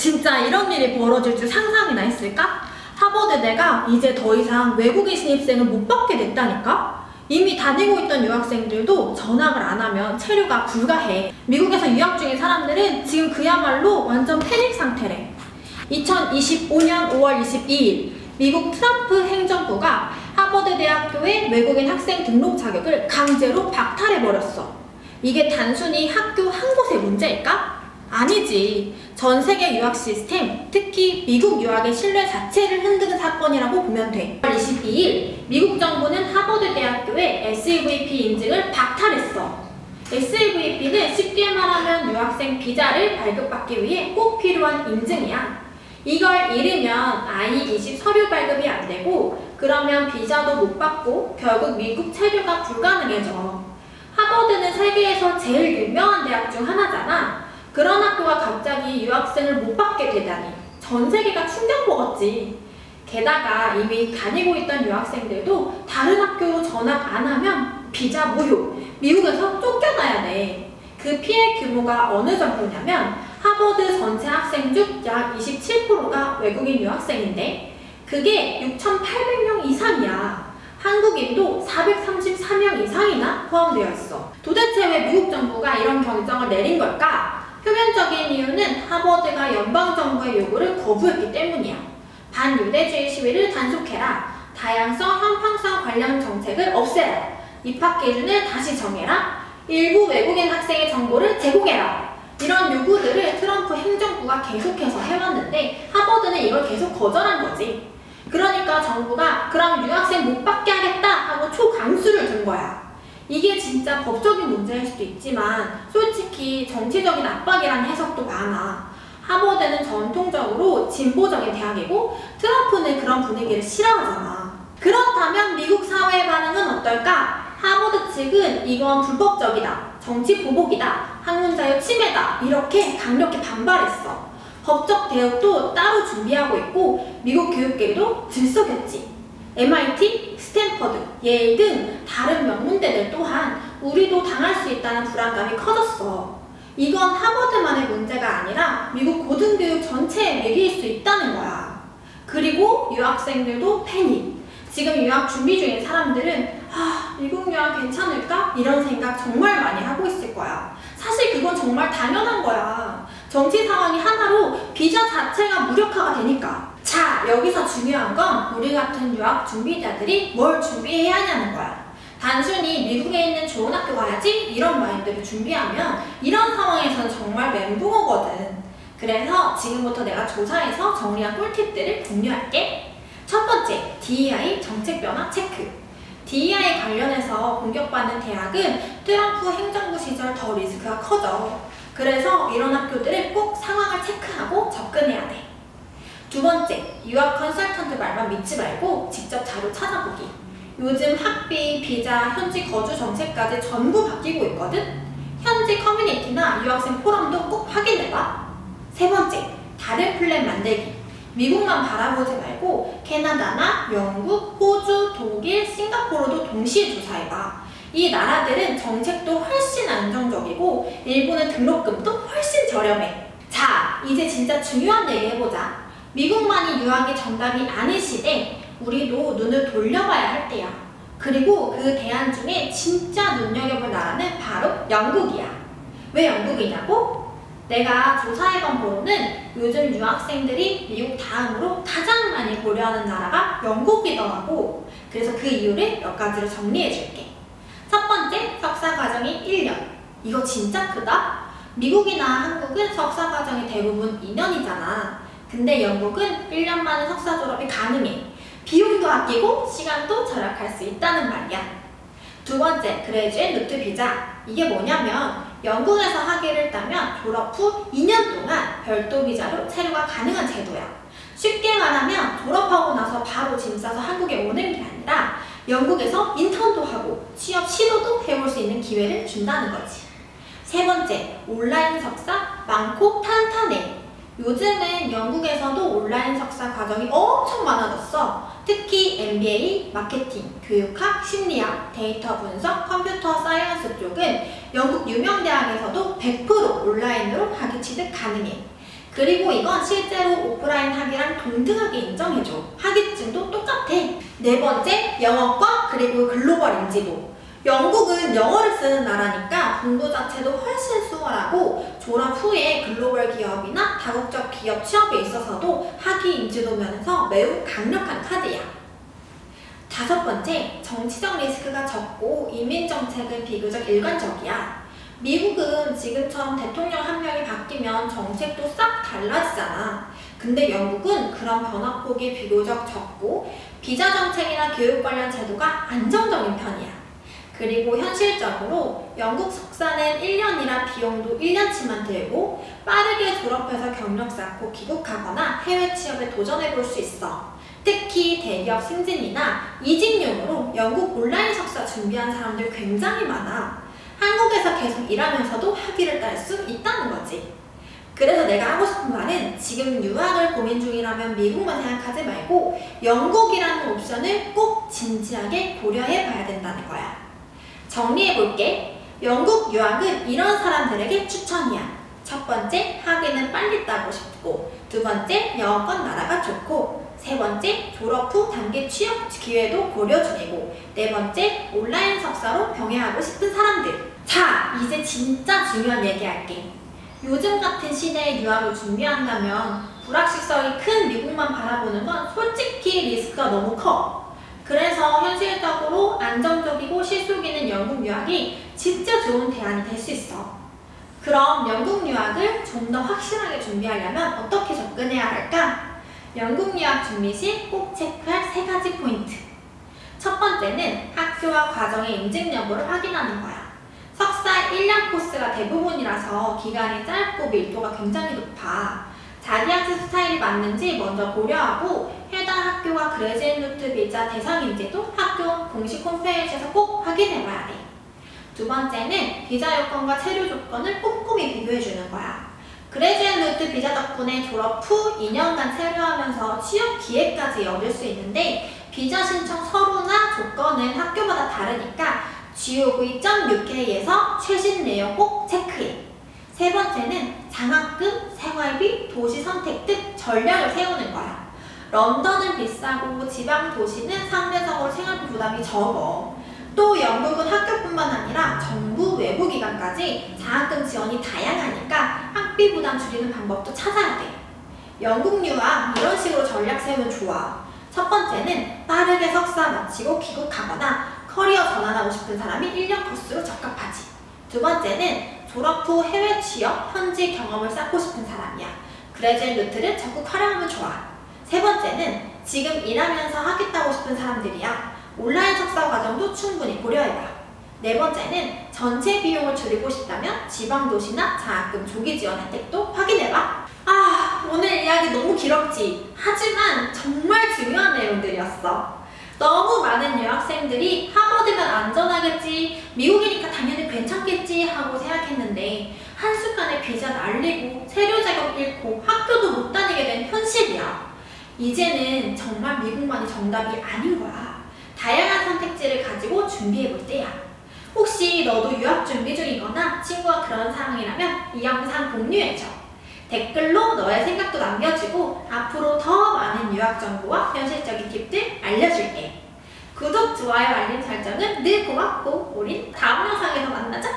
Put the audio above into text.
진짜 이런 일이 벌어질 줄 상상이나 했을까? 하버드대가 이제 더 이상 외국인 신입생을 못 받게 됐다니까? 이미 다니고 있던 유학생들도 전학을 안 하면 체류가 불가해. 미국에서 유학 중인 사람들은 지금 그야말로 완전 패닉 상태래. 2025년 5월 22일 미국 트럼프 행정부가 하버드 대학교의 외국인 학생 등록 자격을 강제로 박탈해버렸어. 이게 단순히 학교 한 곳의 문제일까? 아니지. 전 세계 유학 시스템, 특히 미국 유학의 신뢰 자체를 흔드는 사건이라고 보면 돼. 5월 22일 미국 정부는 하버드 대학교의 SAVP 인증을 박탈했어. SAVP는 쉽게 말하면 유학생 비자를 발급받기 위해 꼭 필요한 인증이야. 이걸 잃으면 I-20 서류 발급이 안 되고 그러면 비자도 못 받고 결국 미국 체류가 불가능해져. 하버드는 세계에서 제일 유명한 대학 중 하나잖아. 그런 학교가 갑자기 유학생을 못 받게 되다니 전 세계가 충격 먹었지. 게다가 이미 다니고 있던 유학생들도 다른 학교로 전학 안 하면 비자 무효, 미국에서 쫓겨나야 돼. 그 피해 규모가 어느 정도냐면 하버드 전체 학생 중 약 27%가 외국인 유학생인데 그게 6,800명 이상이야. 한국인도 434명 이상이나 포함되어 있어. 도대체 왜 미국 정부가 이런 결정을 내린 걸까? 표면적인 이유는 하버드가 연방정부의 요구를 거부했기 때문이야. 반유대주의 시위를 단속해라. 다양성, 형평성 관련 정책을 없애라. 입학 기준을 다시 정해라. 일부 외국인 학생의 정보를 제공해라. 이런 요구들을 트럼프 행정부가 계속해서 해왔는데 하버드는 이걸 계속 거절한 거지. 그러니까 정부가 그럼 유학생 못 받게 하겠다 하고 초강수를 둔 거야. 이게 진짜 법적인 문제일 수도 있지만 솔직히 정치적인 압박이라는 해석도 많아. 하버드는 전통적으로 진보적인 대학이고 트럼프는 그런 분위기를 싫어하잖아. 그렇다면 미국 사회의 반응은 어떨까? 하버드 측은 이건 불법적이다, 정치 보복이다, 학문 자유 침해다 이렇게 강력히 반발했어. 법적 대응도 따로 준비하고 있고 미국 교육계도 들썩였지. MIT, 스탠퍼드, 예일 등 다른 명문대들 또한 우리도 당할 수 있다는 불안감이 커졌어. 이건 하버드만의 문제가 아니라 미국 고등교육 전체의 위기일 수 있다는 거야. 그리고 유학생들도 패닉. 지금 유학 준비 중인 사람들은 미국 유학 괜찮을까? 이런 생각 정말 많이 하고 있을 거야. 사실 그건 정말 당연한 거야. 정치 상황이 하나로 비자 자체가 무력화가 되니까. 자, 여기서 중요한 건 우리 같은 유학 준비자들이 뭘 준비해야 하냐는 거야. 단순히 미국에 있는 좋은 학교 가야지 이런 마인드를 준비하면 이런 상황에서는 정말 멘붕어거든. 그래서 지금부터 내가 조사해서 정리한 꿀팁들을 공유할게. 첫 번째, DEI 정책 변화 체크. DEI 관련해서 공격받는 대학은 트럼프 행정부 시절 더 리스크가 커져. 그래서 이런 학교들은 꼭 상황을 체크하고 접근해야 돼. 두 번째, 유학 컨설턴트 말만 믿지 말고 직접 자료 찾아보기. 요즘 학비, 비자, 현지 거주 정책까지 전부 바뀌고 있거든? 현지 커뮤니티나 유학생 포럼도 꼭 확인해봐. 세 번째, 다른 플랜 만들기. 미국만 바라보지 말고 캐나다나 영국, 호주, 독일, 싱가포르도 동시에 조사해봐. 이 나라들은 정책도 훨씬 안정적이고 일본은 등록금도 훨씬 저렴해. 자, 이제 진짜 중요한 얘기 해보자. 미국만이 유학이 정답이 아닌 시대 우리도 눈을 돌려봐야 할 때야. 그리고 그 대안 중에 진짜 눈여겨볼 나라는 바로 영국이야. 왜 영국이냐고? 내가 조사해본 바로는 요즘 유학생들이 미국 다음으로 가장 많이 고려하는 나라가 영국이더라고. 그래서 그 이유를 몇 가지로 정리해줄게. 첫 번째, 석사과정이 1년. 이거 진짜 크다? 미국이나 한국은 석사과정이 대부분 2년이잖아. 근데 영국은 1년 만에 석사 졸업이 가능해. 비용도 아끼고 시간도 절약할 수 있다는 말이야. 두 번째, 그레이주엣 루트 비자. 이게 뭐냐면 영국에서 학위를 따면 졸업 후 2년 동안 별도 비자로 체류가 가능한 제도야. 쉽게 말하면 졸업하고 나서 바로 짐 싸서 한국에 오는 게 아니라 영국에서 인턴도 하고 취업 시도도 해볼 수 있는 기회를 준다는 거지. 세 번째, 온라인 석사 많고 탄탄해. 요즘은 영국에서도 온라인 석사 과정이 엄청 많아졌어. 특히 MBA, 마케팅, 교육학, 심리학, 데이터 분석, 컴퓨터 사이언스 쪽은 영국 유명 대학에서도 100% 온라인으로 학위 취득 가능해. 그리고 이건 실제로 오프라인 학위랑 동등하게 인정해줘. 학위증도 똑같아. 네 번째, 영어권 그리고 글로벌 인지도. 영국은 영어를 쓰는 나라니까 공부 자체도 훨씬 수월하고 졸업 후에 글로벌 기업이나 다국적 기업 취업에 있어서도 학위 인지도 면에서 매우 강력한 카드야. 다섯 번째, 정치적 리스크가 적고 이민 정책은 비교적 일관적이야. 미국은 지금처럼 대통령 한 명이 바뀌면 정책도 싹 달라지잖아. 근데 영국은 그런 변화폭이 비교적 적고 비자 정책이나 교육 관련 제도가 안정적인 편이야. 그리고 현실적으로 영국 석사는 1년이라 비용도 1년치만 들고 빠르게 졸업해서 경력 쌓고 귀국하거나 해외 취업에 도전해볼 수 있어. 특히 대기업 승진이나 이직용으로 영국 온라인 석사 준비한 사람들 굉장히 많아. 한국에서 계속 일하면서도 학위를 딸 수 있다는 거지. 그래서 내가 하고 싶은 말은 지금 유학을 고민 중이라면 미국만 생각하지 말고 영국이라는 옵션을 꼭 진지하게 고려해 봐야 된다는 거야. 정리해볼게. 영국 유학은 이런 사람들에게 추천이야. 첫 번째, 학위는 빨리 따고 싶고, 두 번째, 영어권 나라가 좋고, 세 번째, 졸업 후 단기 취업 기회도 고려 중이고, 네 번째, 온라인 석사로 병행하고 싶은 사람들. 자, 이제 진짜 중요한 얘기할게. 요즘 같은 시대에 유학을 준비한다면 불확실성이 큰 미국만 바라보는 건 솔직히 리스크가 너무 커. 그래서 현실적으로 안정적이고 실속 있는 영국 유학이 진짜 좋은 대안이 될 수 있어. 그럼 영국 유학을 좀 더 확실하게 준비하려면 어떻게 접근해야 할까? 영국 유학 준비 시 꼭 체크할 3가지 포인트. 첫 번째는 학교와 과정의 인증 여부를 확인하는 거야. 석사 1년 코스가 대부분이라서 기간이 짧고 밀도가 굉장히 높아. 자기 학습 스타일이 맞는지 먼저 고려하고 해당 학교가 그레지앤루트 비자 대상인지도 학교 공식 홈페이지에서 꼭 확인해봐야 돼. 두 번째는 비자 요건과 체류 조건을 꼼꼼히 비교해주는 거야. 그레지앤루트 비자 덕분에 졸업 후 2년간 체류하면서 취업 기회까지 얻을 수 있는데 비자 신청 서류나 조건은 학교마다 다르니까 gov.uk에서 최신 내용 꼭 체크해. 세 번째는 장학금, 생활비, 도시 선택 등 전략을 세우는 거야. 런던은 비싸고 지방 도시는 상대적으로 생활비 부담이 적어. 또 영국은 학교뿐만 아니라 정부, 외부 기관까지 장학금 지원이 다양하니까 학비 부담 줄이는 방법도 찾아야 돼. 영국 유학 이런 식으로 전략 세우면 좋아. 첫 번째는 빠르게 석사 마치고 귀국하거나 커리어 전환하고 싶은 사람이 1년 코스로 적합하지. 두 번째는 졸업 후 해외 취업, 현지 경험을 쌓고 싶은 사람이야. 그레지앤루트를 적극 활용하면 좋아. 세 번째는 지금 일하면서 학위 따고 싶은 사람들이야. 온라인 석사 과정도 충분히 고려해봐. 네 번째는 전체 비용을 줄이고 싶다면 지방도시나 장학금 조기 지원 혜택도 확인해봐. 오늘 이야기 너무 길었지? 하지만 정말 중요한 내용들이었어. 너무 많은 유학생들이 하버드면 안전하겠지, 미국이니까 당연히 괜찮겠지 하고 생각했는데 한순간에 비자 날리고 체류 자격 잃고 학교도 못 다니게 된 현실이야. 이제는 정말 미국만이 정답이 아닌 거야. 다양한 선택지를 가지고 준비해볼 때야. 혹시 너도 유학 준비 중이거나 친구가 그런 상황이라면 이 영상 공유해줘. 댓글로 너의 생각도 남겨주고 앞으로 더 많은 유학 정보와 현실적인 팁들 알려줄게. 구독, 좋아요, 알림 설정은 늘 고맙고 우린 다음 영상에서 만나자.